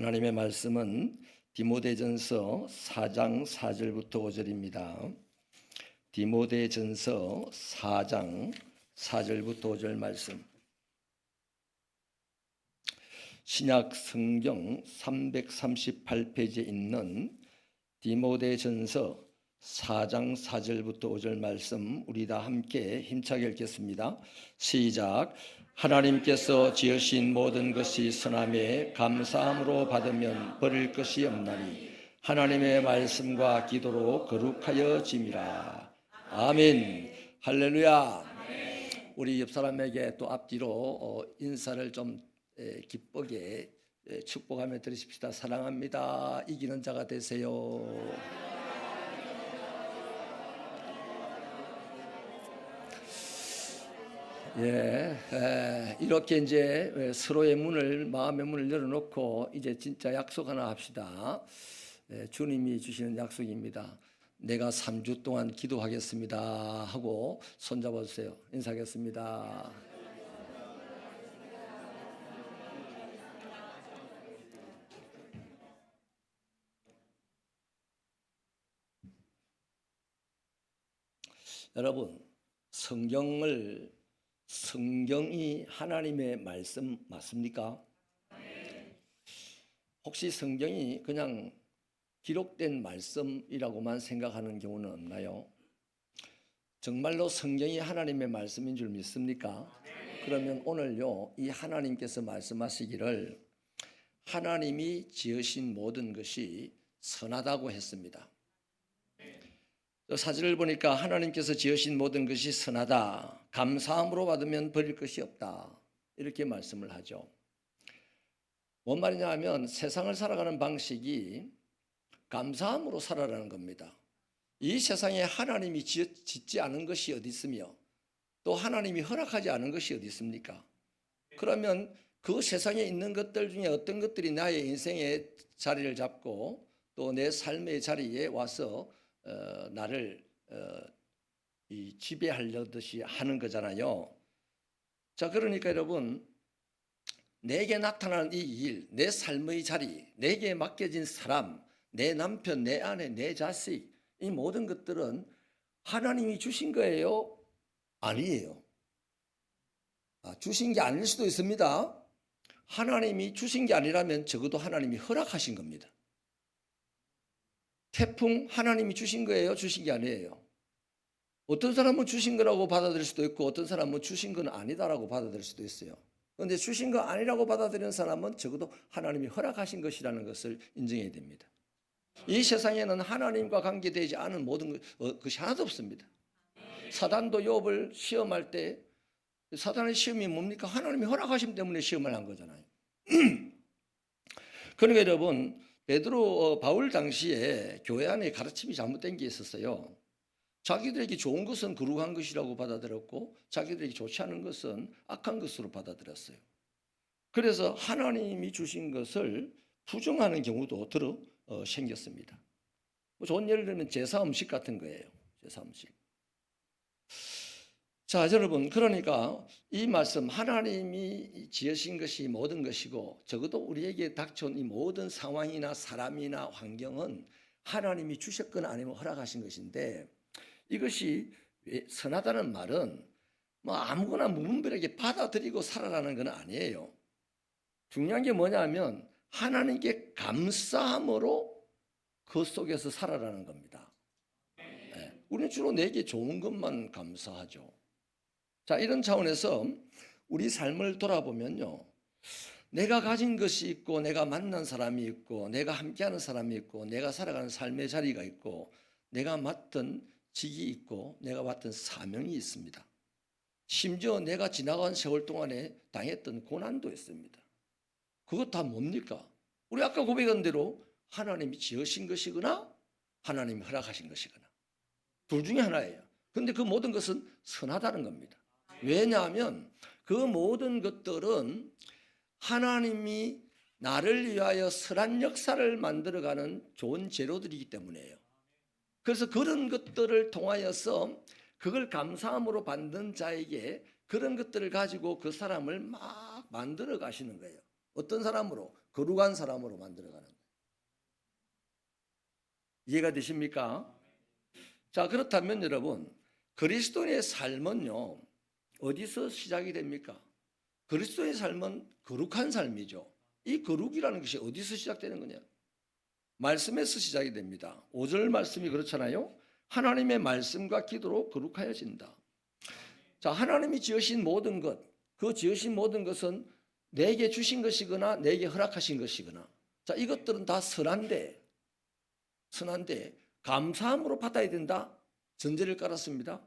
하나님의 말씀은 디모데전서 4장 4절부터 5절입니다. 디모데전서 4장 4절부터 5절 말씀. 신약 성경 338페이지에 있는 디모데전서 4장 4절부터 5절 말씀 우리 다 함께 힘차게 읽겠습니다. 시작. 하나님께서 지으신 모든 것이 선함에 감사함으로 받으면 버릴 것이 없나니 하나님의 말씀과 기도로 거룩하여 짐이라. 아멘. 할렐루야. 우리 옆 사람에게 또 앞뒤로 인사를 좀 기쁘게 축복하며 드리십시다. 사랑합니다. 이기는 자가 되세요. 이렇게 이제 서로의 문을, 마음의 문을 열어놓고 이제 진짜 약속 하나 합시다. 주님이 주시는 약속입니다. 내가 3주 동안 기도하겠습니다 하고 손잡아 주세요. 인사하겠습니다. 여러분, 성경이 하나님의 말씀 맞습니까? 혹시 성경이 그냥 기록된 말씀이라고만 생각하는 경우는 없나요? 정말로 성경이 하나님의 말씀인 줄 믿습니까? 그러면 오늘요, 이 하나님께서 말씀하시기를 하나님이 지으신 모든 것이 선하다고 했습니다. 사절을 보니까 하나님께서 지으신 모든 것이 선하다. 감사함으로 받으면 버릴 것이 없다. 이렇게 말씀을 하죠. 뭔 말이냐 하면 세상을 살아가는 방식이 감사함으로 살아가는 겁니다. 이 세상에 하나님이 짓지 않은 것이 어디 있으며 또 하나님이 허락하지 않은 것이 어디 있습니까? 그러면 그 세상에 있는 것들 중에 어떤 것들이 나의 인생의 자리를 잡고 또 내 삶의 자리에 와서 나를 지배하려듯이 하는 거잖아요. 자, 그러니까 여러분, 내게 나타나는 이 일, 내 삶의 자리, 내게 맡겨진 사람, 내 남편, 내 아내, 내 자식, 이 모든 것들은 하나님이 주신 거예요? 아니에요. 주신 게 아닐 수도 있습니다. 하나님이 주신 게 아니라면 적어도 하나님이 허락하신 겁니다. 태풍 하나님이 주신 거예요? 주신 게 아니에요? 어떤 사람은 주신 거라고 받아들일 수도 있고 어떤 사람은 주신 건 아니다라고 받아들일 수도 있어요. 그런데 주신 거 아니라고 받아들이는 사람은 적어도 하나님이 허락하신 것이라는 것을 인정해야 됩니다. 이 세상에는 하나님과 관계되지 않은 모든 것이 하나도 없습니다. 사단도 욥을 시험할 때 사단의 시험이 뭡니까? 하나님이 허락하심 때문에 시험을 한 거잖아요. 그러니까 여러분, 바울 당시에 교회 안에 가르침이 잘못된 게 있었어요. 자기들에게 좋은 것은 거룩한 것이라고 받아들였고 자기들에게 좋지 않은 것은 악한 것으로 받아들였어요. 그래서 하나님이 주신 것을 부정하는 경우도 생겼습니다. 좋은 예를 들면 제사 음식 같은 거예요. 제사 음식. 자, 여러분, 그러니까 이 말씀 하나님이 지으신 것이 모든 것이고 적어도 우리에게 닥쳐온 이 모든 상황이나 사람이나 환경은 하나님이 주셨거나 아니면 허락하신 것인데 이것이 선하다는 말은 뭐 아무거나 무분별하게 받아들이고 살아라는 건 아니에요. 중요한 게 뭐냐면 하나님께 감사함으로 그 속에서 살아라는 겁니다. 우리는 주로 내게 좋은 것만 감사하죠. 자, 이런 차원에서 우리 삶을 돌아보면요, 내가 가진 것이 있고 내가 만난 사람이 있고 내가 함께하는 사람이 있고 내가 살아가는 삶의 자리가 있고 내가 맡은 직이 있고 내가 맡은 사명이 있습니다. 심지어 내가 지나간 세월 동안에 당했던 고난도 있습니다. 그것 다 뭡니까? 우리 아까 고백한 대로 하나님이 지으신 것이거나 하나님이 허락하신 것이거나 둘 중에 하나예요. 그런데 그 모든 것은 선하다는 겁니다. 왜냐하면 그 모든 것들은 하나님이 나를 위하여 선한 역사를 만들어가는 좋은 재료들이기 때문이에요. 그래서 그런 것들을 통하여서 그걸 감사함으로 받는 자에게 그런 것들을 가지고 그 사람을 막 만들어 가시는 거예요. 어떤 사람으로? 거룩한 사람으로 만들어가는 거예요. 이해가 되십니까? 자, 그렇다면 여러분, 그리스도인의 삶은요, 어디서 시작이 됩니까? 그리스도의 삶은 거룩한 삶이죠. 이 거룩이라는 것이 어디서 시작되는 거냐? 말씀에서 시작이 됩니다. 5절 말씀이 그렇잖아요. 하나님의 말씀과 기도로 거룩하여진다. 자, 하나님이 지으신 모든 것, 그 지으신 모든 것은 내게 주신 것이거나 내게 허락하신 것이거나, 자, 이것들은 다 선한데 감사함으로 받아야 된다. 전제를 깔았습니다.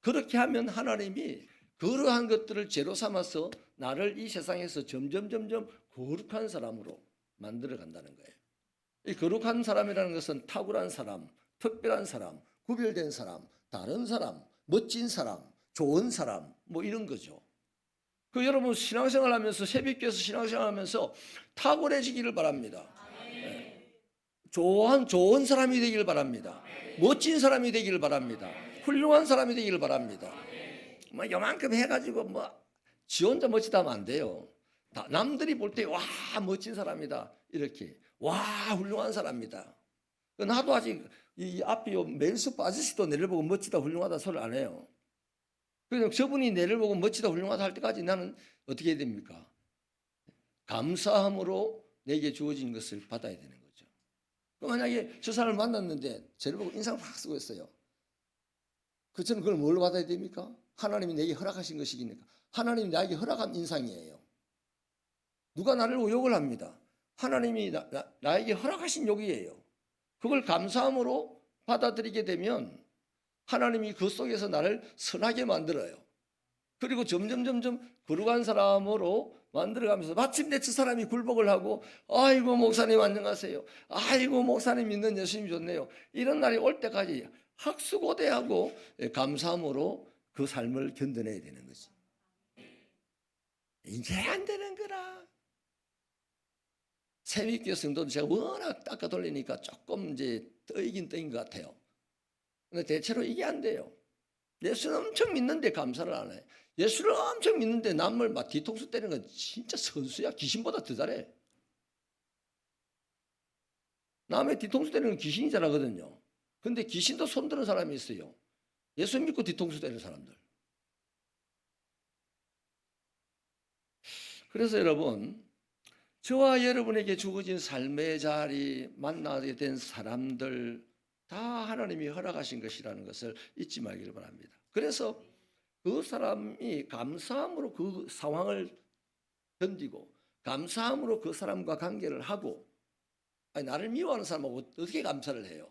그렇게 하면 하나님이 그러한 것들을 재로 삼아서 나를 이 세상에서 점점 거룩한 사람으로 만들어 간다는 거예요. 이 거룩한 사람이라는 것은 탁월한 사람, 특별한 사람, 구별된 사람, 다른 사람, 멋진 사람, 좋은 사람, 뭐 이런 거죠. 그 여러분 신앙생활 하면서 새벽교회에서 신앙생활 하면서 탁월해지기를 바랍니다. 네. 좋은 사람이 되기를 바랍니다. 멋진 사람이 되기를 바랍니다. 훌륭한 사람이 되기를 바랍니다. 뭐 요만큼 해가지고 뭐 지 혼자 멋지다 하면 안 돼요. 남들이 볼 때 와 멋진 사람이다 이렇게 와 훌륭한 사람이다. 나도 아직 이 앞에 멜수 아저씨도 내를 보고 멋지다 훌륭하다 소리를 안 해요. 그냥 저분이 내를 보고 멋지다 훌륭하다 할 때까지 나는 어떻게 해야 됩니까? 감사함으로 내게 주어진 것을 받아야 되는 거죠. 만약에 저 사람을 만났는데 저를 보고 인상을 확 쓰고 있어요. 저는 그걸 뭘로 받아야 됩니까? 하나님이 내게 허락하신 것이니까. 하나님이 나에게 허락한 인상이에요. 누가 나를 욕을 합니다. 하나님이 나에게 허락하신 욕이에요. 그걸 감사함으로 받아들이게 되면 하나님이 그 속에서 나를 선하게 만들어요. 그리고 점점 거룩한 사람으로 만들어가면서 마침내 저 사람이 굴복을 하고 아이고 목사님 안녕하세요. 아이고 목사님 믿는 예수님 좋네요. 이런 날이 올 때까지 학수고대하고 감사함으로 그 삶을 견뎌내야 되는 거지. 이제 안 되는 거라. 새벽교 성도도 제가 워낙 닦아 돌리니까 조금 이제 떠이긴 것 같아요. 근데 대체로 이게 안 돼요. 예수를 엄청 믿는데 감사를 안 해. 예수를 엄청 믿는데 남을 막 뒤통수 때리는 건 진짜 선수야. 귀신보다 더 잘해. 남의 뒤통수 때리는 건 귀신이 잘하거든요. 근데 귀신도 손드는 사람이 있어요. 예수 믿고 뒤통수 때리는 사람들. 그래서 여러분, 저와 여러분에게 주어진 삶의 자리, 만나게 된 사람들 다 하나님이 허락하신 것이라는 것을 잊지 말기를 바랍니다. 그래서 그 사람이 감사함으로 그 상황을 견디고 감사함으로 그 사람과 관계를 하고 나를 미워하는 사람하고 어떻게 감사를 해요?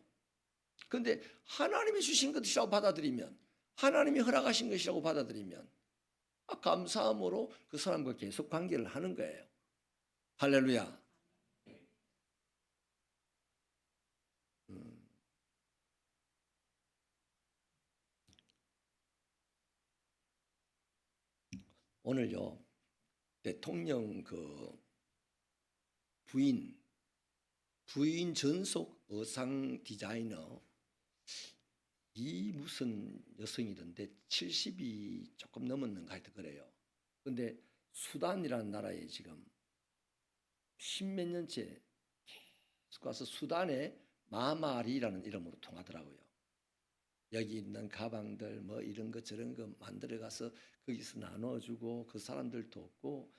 그런데 하나님이 주신 것이라고 받아들이면 하나님이 허락하신 것이라고 받아들이면 감사함으로 그 사람과 계속 관계를 하는 거예요. 할렐루야. 오늘요 대통령 그 부인 전속 의상 디자이너 이 무슨 여성이던데 70이 조금 넘었는가 하여튼 그래요. 근데 수단이라는 나라에 지금 십몇 년째 계속 가서 수단의 마마리라는 이름으로 통하더라고요. 여기 있는 가방들 뭐 이런 거 저런 거 만들어 가서 거기서 나눠주고 그 사람들 돕고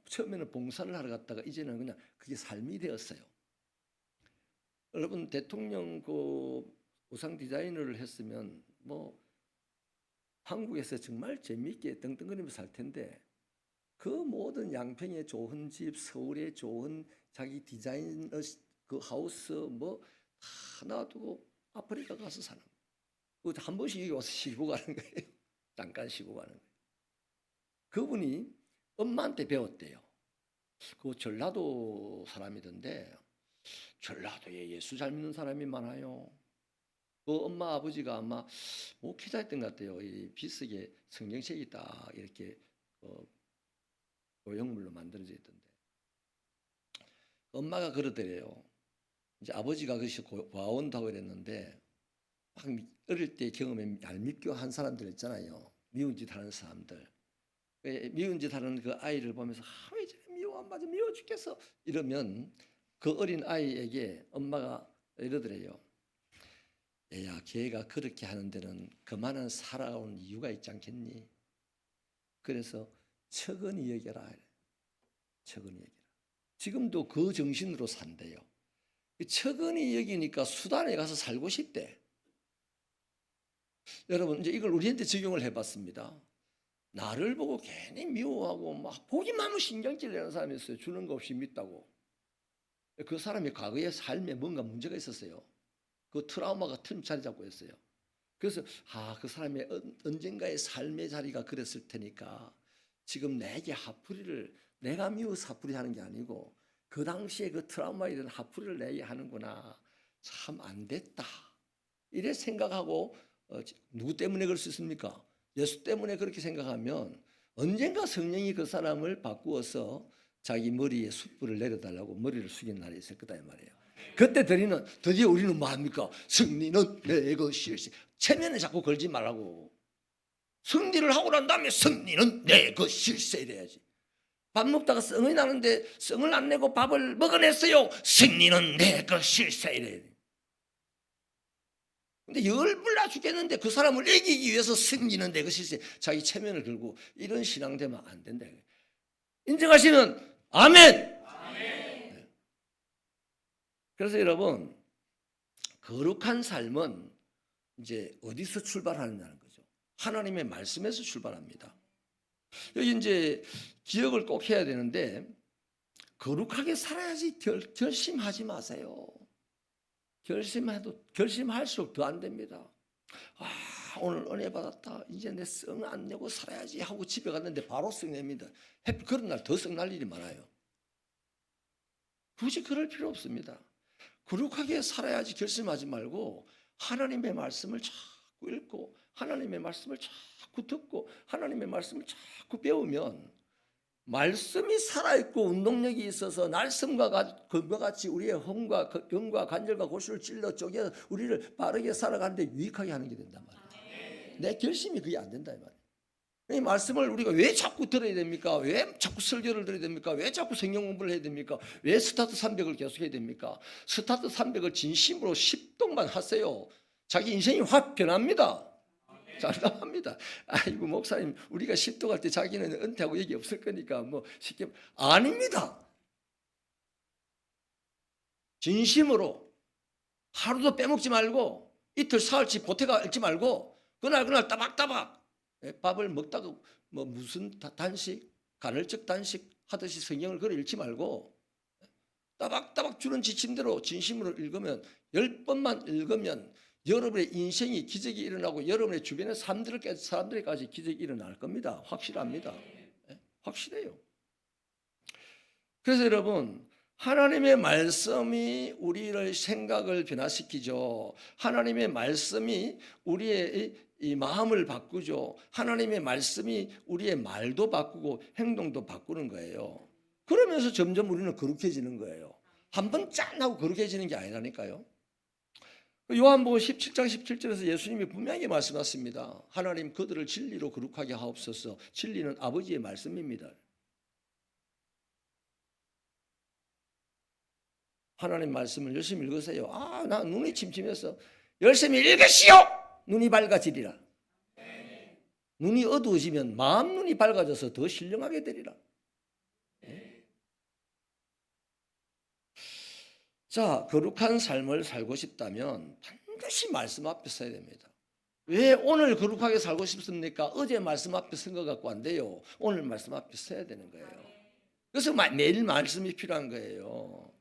처음에는 봉사를 하러 갔다가 이제는 그냥 그게 삶이 되었어요. 여러분 대통령 그 의상 디자이너를 했으면 뭐 한국에서 정말 재미있게 떵떵거리면서 살 텐데 그 모든 양평의 좋은 집, 서울의 좋은 자기 디자이너 그 하우스 뭐 다 놔두고 아프리카 가서 사는 거예요. 한 번씩 여기 와서 쉬고 가는 거예요. 잠깐 쉬고 가는 거예요. 그분이 엄마한테 배웠대요. 그 전라도 사람이던데 전라도에 예수 잘 믿는 사람이 많아요. 그 엄마 아버지가 아마 목회자였던 것 같아요. 이 비석에 성경책이 딱 이렇게 고형물로 만들어져 있던데 엄마가 그러더래요. 이제 아버지가 그것이 고아원다고 그랬는데 막 어릴 때 경험에 얄밉게 한 사람들 있잖아요. 미운 짓 하는 사람들. 미운 짓 하는 그 아이를 보면서 왜 저래 맞아 미워 죽겠어. 이러면 그 어린 아이에게 엄마가 이러더래요. 얘야, 걔가 그렇게 하는 데는 그만한 살아온 이유가 있지 않겠니? 그래서 척은히 여겨라. 척은히 여겨라. 지금도 그 정신으로 산대요. 척은히 여기니까 수단에 가서 살고 싶대. 여러분, 이제 이걸 우리한테 적용을 해봤습니다. 나를 보고 괜히 미워하고 막 보기만 하면 신경질 내는 사람이 있어요. 주는 거 없이 믿다고. 그 사람이 과거의 삶에 뭔가 문제가 있었어요. 그 트라우마가 틈 자리 잡고 있어요. 그래서 그 사람의 언젠가의 삶의 자리가 그랬을 테니까 지금 내게 화풀이를 내가 미워서 화풀이 하는 게 아니고 그 당시에 그 트라우마에 대한 화풀이를 내게 하는구나. 참 안 됐다. 이래 생각하고 누구 때문에 그럴 수 있습니까? 예수 때문에 그렇게 생각하면 언젠가 성령이 그 사람을 바꾸어서 자기 머리에 숯불을 내려달라고 머리를 숙인 날이 있을 거다 이 말이에요. 그때 드디어 우리는 뭐 합니까? 승리는 내 것일세. 체면에 자꾸 걸지 말라고. 승리를 하고 난 다음에 승리는 내 것일세 이래야지. 밥 먹다가 성이 나는데 성을 안 내고 밥을 먹어냈어요. 승리는 내 것일세 이래야 돼. 근데 열불나 죽겠는데 그 사람을 이기기 위해서 승리는 내 것일세. 자기 체면을 걸고 이런 신앙 되면 안 된다. 인정하시는 아멘. 아멘. 그래서 여러분, 거룩한 삶은 이제 어디서 출발하느냐는 거죠. 하나님의 말씀에서 출발합니다. 여기 이제 기억을 꼭 해야 되는데 거룩하게 살아야지 결심하지 마세요. 결심할수록 더 안 됩니다. 오늘 은혜 받았다. 이제 내 성 안 내고 살아야지 하고 집에 갔는데 바로 성 냅니다. 그런 날 더 성 날 일이 많아요. 굳이 그럴 필요 없습니다. 거룩하게 살아야지 결심하지 말고 하나님의 말씀을 자꾸 읽고 하나님의 말씀을 자꾸 듣고 하나님의 말씀을 자꾸 배우면 말씀이 살아있고 운동력이 있어서 날섬과 같이 우리의 혼과 병과 관절과 고수를 찔러 쪼개 우리를 빠르게 살아가는데 유익하게 하는 게 된단 말이에요. 내 결심이 그게 안 된다 이 말이에요. 이 말씀을 우리가 왜 자꾸 들어야 됩니까? 왜 자꾸 설교를 들어야 됩니까? 왜 자꾸 성경 공부를 해야 됩니까? 왜 스타트 300을 계속해야 됩니까? 스타트 300을 진심으로 10동만 하세요. 자기 인생이 확 변합니다. 장담합니다. 아이고 목사님 우리가 10도 갈 때 자기는 은퇴하고 얘기 없을 거니까 뭐 쉽게 아닙니다. 진심으로 하루도 빼먹지 말고 이틀 사흘치 보태가 읽지 말고 그날 따박따박 밥을 먹다가 뭐 무슨 단식 간헐적 단식 하듯이 성경을 그래 읽지 말고 따박따박 주는 지침대로 진심으로 읽으면 10번만 읽으면 여러분의 인생이 기적이 일어나고 여러분의 주변의 사람들에까지 기적이 일어날 겁니다. 확실합니다. 확실해요. 그래서 여러분 하나님의 말씀이 우리를 생각을 변화시키죠. 하나님의 말씀이 우리의 이 마음을 바꾸죠. 하나님의 말씀이 우리의 말도 바꾸고 행동도 바꾸는 거예요. 그러면서 점점 우리는 거룩해지는 거예요. 한번 짠 하고 거룩해지는 게 아니라니까요. 요한복음 17장 17절에서 예수님이 분명히 말씀하십니다. 하나님 그들을 진리로 거룩하게 하옵소서. 진리는 아버지의 말씀입니다. 하나님 말씀을 열심히 읽으세요. 나 눈이 침침해서 열심히 읽으시오. 눈이 밝아지리라. 눈이 어두워지면 마음 눈이 밝아져서 더 신령하게 되리라. 자, 거룩한 삶을 살고 싶다면 반드시 말씀 앞에 서야 됩니다. 왜 오늘 거룩하게 살고 싶습니까? 어제 말씀 앞에 선 것 갖고 안 돼요. 오늘 말씀 앞에 서야 되는 거예요. 그래서 매일 말씀이 필요한 거예요.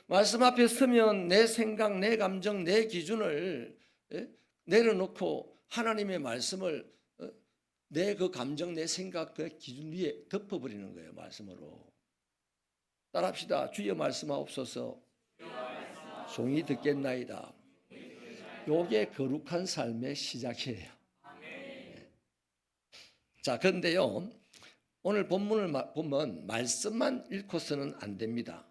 말씀 앞에 서면 내 생각, 내 감정, 내 기준을 내려놓고 하나님의 말씀을 내 그 감정, 내 생각, 그 기준 위에 덮어버리는 거예요. 말씀으로. 따라합시다. 주여 말씀하옵소서. 종이 듣겠나이다. 요게 거룩한 삶의 시작이에요. 자, 그런데요 오늘 본문을 보면 말씀만 읽고서는 안 됩니다.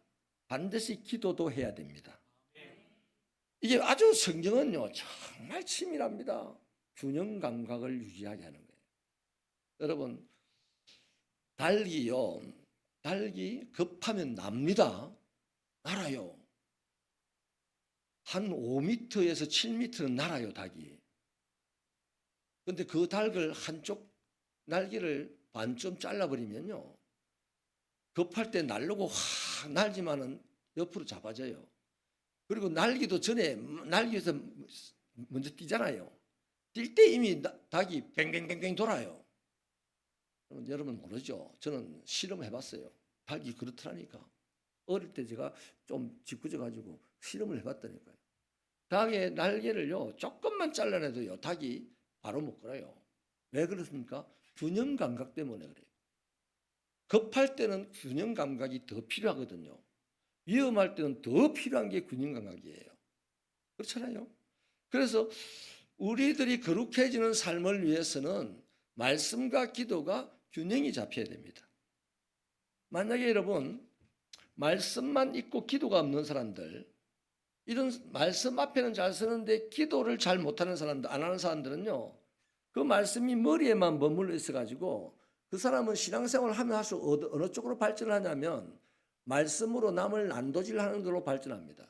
반드시 기도도 해야 됩니다. 이게 아주 성경은요 정말 치밀합니다. 균형 감각을 유지하게 하는 거예요. 여러분 달기요 닭이 급하면 납니다. 날아요. 한 5m에서 7m는 날아요, 닭이. 근데 그 닭을 한쪽 날개를 반쯤 잘라버리면요, 급할 때 날르고 확 날지만은 옆으로 잡아져요. 그리고 날기도 전에 날기에서 먼저 뛰잖아요. 뛸 때 이미 닭이 뱅뱅뱅뱅 돌아요. 여러분 모르죠? 저는 실험해봤어요. 닭이 그렇더라니까. 어릴 때 제가 좀 짓궂어가지고 실험을 해봤다니까요. 닭의 날개를요, 조금만 잘라내도요, 닭이 바로 못 걸어요. 왜 그렇습니까? 균형 감각 때문에 그래요. 급할 때는 균형 감각이 더 필요하거든요. 위험할 때는 더 필요한 게 균형 감각이에요. 그렇잖아요. 그래서 우리들이 거룩해지는 삶을 위해서는 말씀과 기도가 균형이 잡혀야 됩니다. 만약에 여러분 말씀만 있고 기도가 없는 사람들, 이런 말씀 앞에는 잘 쓰는데 기도를 잘 못하는 사람들, 안 하는 사람들은요, 그 말씀이 머리에만 머물러 있어가지고 그 사람은 신앙생활을 하면 할수록 어느 쪽으로 발전하냐면 말씀으로 남을 난도질하는 걸로 발전합니다.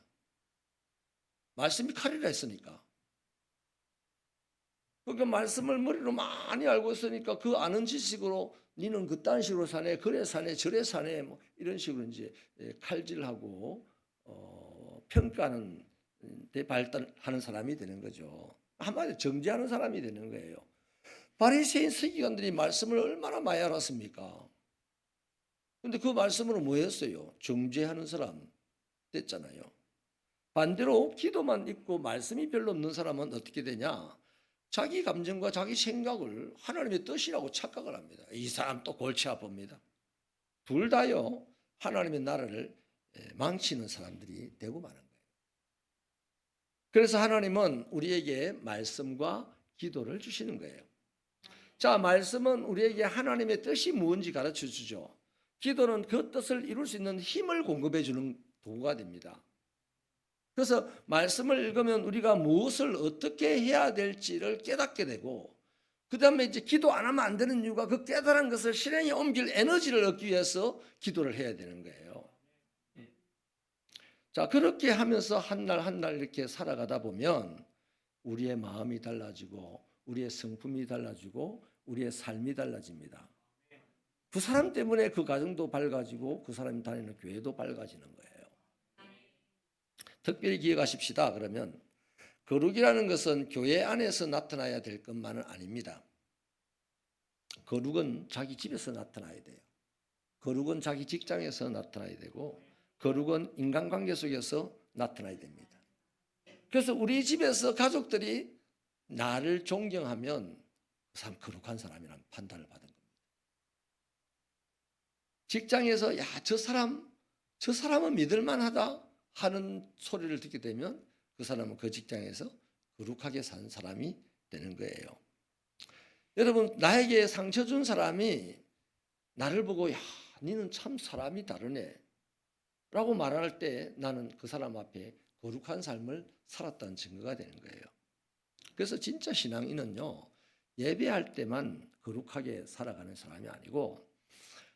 말씀이 칼이라 했으니까. 그러니까 말씀을 머리로 많이 알고 있으니까 그 아는 지식으로 니는 그딴 식으로 사네, 그래 사네, 저래 사네, 뭐 이런 식으로 이제 칼질하고 평가하는 데 발달하는 사람이 되는 거죠. 한마디로 정죄하는 사람이 되는 거예요. 바리새인 서기관들이 말씀을 얼마나 많이 알았습니까? 근데 그 말씀으로 뭐 했어요? 정죄하는 사람 됐잖아요. 반대로 기도만 있고 말씀이 별로 없는 사람은 어떻게 되냐? 자기 감정과 자기 생각을 하나님의 뜻이라고 착각을 합니다. 이 사람 또 골치 아픕니다. 둘 다요, 하나님의 나라를 망치는 사람들이 되고 마는 거예요. 그래서 하나님은 우리에게 말씀과 기도를 주시는 거예요. 자, 말씀은 우리에게 하나님의 뜻이 무엇인지 가르쳐 주죠. 기도는 그 뜻을 이룰 수 있는 힘을 공급해 주는 도구가 됩니다. 그래서 말씀을 읽으면 우리가 무엇을 어떻게 해야 될지를 깨닫게 되고, 그 다음에 이제 기도 안 하면 안 되는 이유가 그 깨달은 것을 실행에 옮길 에너지를 얻기 위해서 기도를 해야 되는 거예요. 자, 그렇게 하면서 한 날 한 날 이렇게 살아가다 보면 우리의 마음이 달라지고 우리의 성품이 달라지고 우리의 삶이 달라집니다. 그 사람 때문에 그 가정도 밝아지고 그 사람이 다니는 교회도 밝아지는 거예요. 특별히 기억하십시다. 그러면 거룩이라는 것은 교회 안에서 나타나야 될 것만은 아닙니다. 거룩은 자기 집에서 나타나야 돼요. 거룩은 자기 직장에서 나타나야 되고, 거룩은 인간관계 속에서 나타나야 됩니다. 그래서 우리 집에서 가족들이 나를 존경하면 그 사람 거룩한 사람이라는 판단을 받은 겁니다. 직장에서 야, 저 사람은 믿을만하다 하는 소리를 듣게 되면 그 사람은 그 직장에서 거룩하게 산 사람이 되는 거예요. 여러분, 나에게 상처 준 사람이 나를 보고 야, 니는 참 사람이 다르네 라고 말할 때 나는 그 사람 앞에 거룩한 삶을 살았다는 증거가 되는 거예요. 그래서 진짜 신앙인은요, 예배할 때만 거룩하게 살아가는 사람이 아니고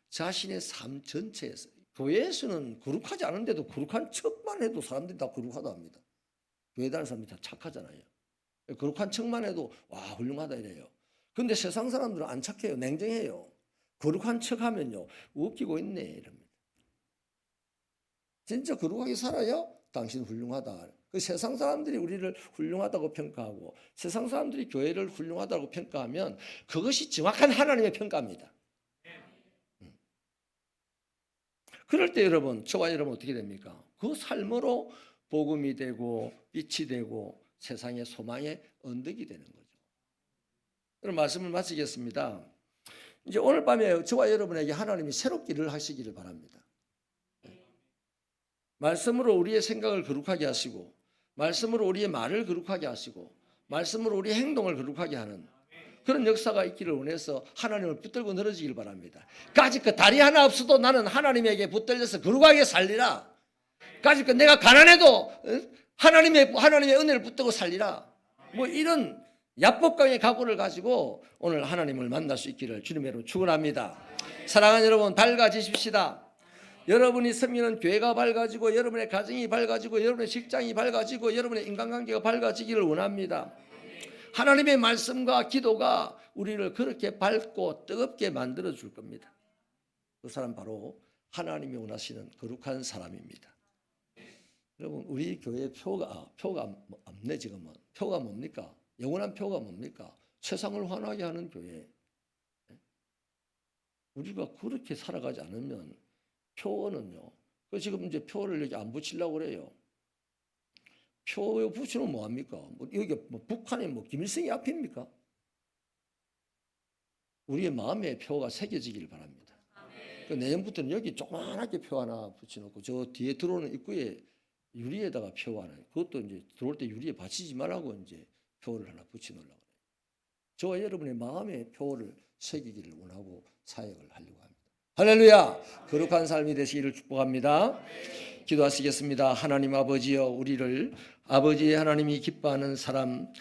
자신의 삶 전체에서, 교회에서는 거룩하지 않은데도 거룩한 척만 해도 사람들이 다 거룩하다 합니다. 교회 다니는 사람들이 다 착하잖아요. 거룩한 척만 해도 와, 훌륭하다 이래요. 근데 세상 사람들은 안 착해요. 냉정해요. 거룩한 척하면요, 웃기고 있네 이럽니다. 진짜 거룩하게 살아야 당신 훌륭하다. 그 세상 사람들이 우리를 훌륭하다고 평가하고 세상 사람들이 교회를 훌륭하다고 평가하면 그것이 정확한 하나님의 평가입니다. 그럴 때 여러분, 저와 여러분 어떻게 됩니까? 그 삶으로 복음이 되고 빛이 되고 세상의 소망의 언덕이 되는 거죠. 그럼 말씀을 마치겠습니다. 이제 오늘 밤에 저와 여러분에게 하나님이 새롭게 일을 하시기를 바랍니다. 말씀으로 우리의 생각을 거룩하게 하시고, 말씀으로 우리의 말을 거룩하게 하시고, 말씀으로 우리의 행동을 거룩하게 하는 그런 역사가 있기를 원해서 하나님을 붙들고 늘어지길 바랍니다. 까짓것 다리 하나 없어도 나는 하나님에게 붙들려서 거룩하게 살리라. 까짓것 내가 가난해도 하나님의 은혜를 붙들고 살리라. 뭐 이런 야복강의 각오를 가지고 오늘 하나님을 만날 수 있기를 주님의 이름으로 축원합니다. 사랑하는 여러분, 밝아지십시다. 여러분이 섬기는 교회가 밝아지고 여러분의 가정이 밝아지고 여러분의 직장이 밝아지고 여러분의 인간관계가 밝아지기를 원합니다. 하나님의 말씀과 기도가 우리를 그렇게 밝고 뜨겁게 만들어 줄 겁니다. 그 사람 바로 하나님이 원하시는 거룩한 사람입니다. 여러분, 우리 교회 표가 없네. 지금은 표가 뭡니까? 영원한 표가 뭡니까? 세상을 환하게 하는 교회. 우리가 그렇게 살아가지 않으면 표는요. 그 지금 이제 표를 여기 안 붙이려고 그래요. 표 붙이면 뭐 합니까? 여기 북한에 김일성이 앞입니까? 우리의 마음에 표가 새겨지기를 바랍니다. 그 내년부터는 여기 조그맣게 표 하나 붙여놓고 저 뒤에 들어오는 입구에 유리에다가 표 하나, 그것도 이제 들어올 때 유리에 받치지 말라고 이제 표를 하나 붙여놓으려고 해요. 저와 여러분의 마음에 표를 새기기를 원하고 사역을 하려고 합니다. 할렐루야! 거룩한 삶이 되시기를 축복합니다. 기도하시겠습니다. 하나님 아버지여, 우리를 아버지의 하나님이 기뻐하는 사람,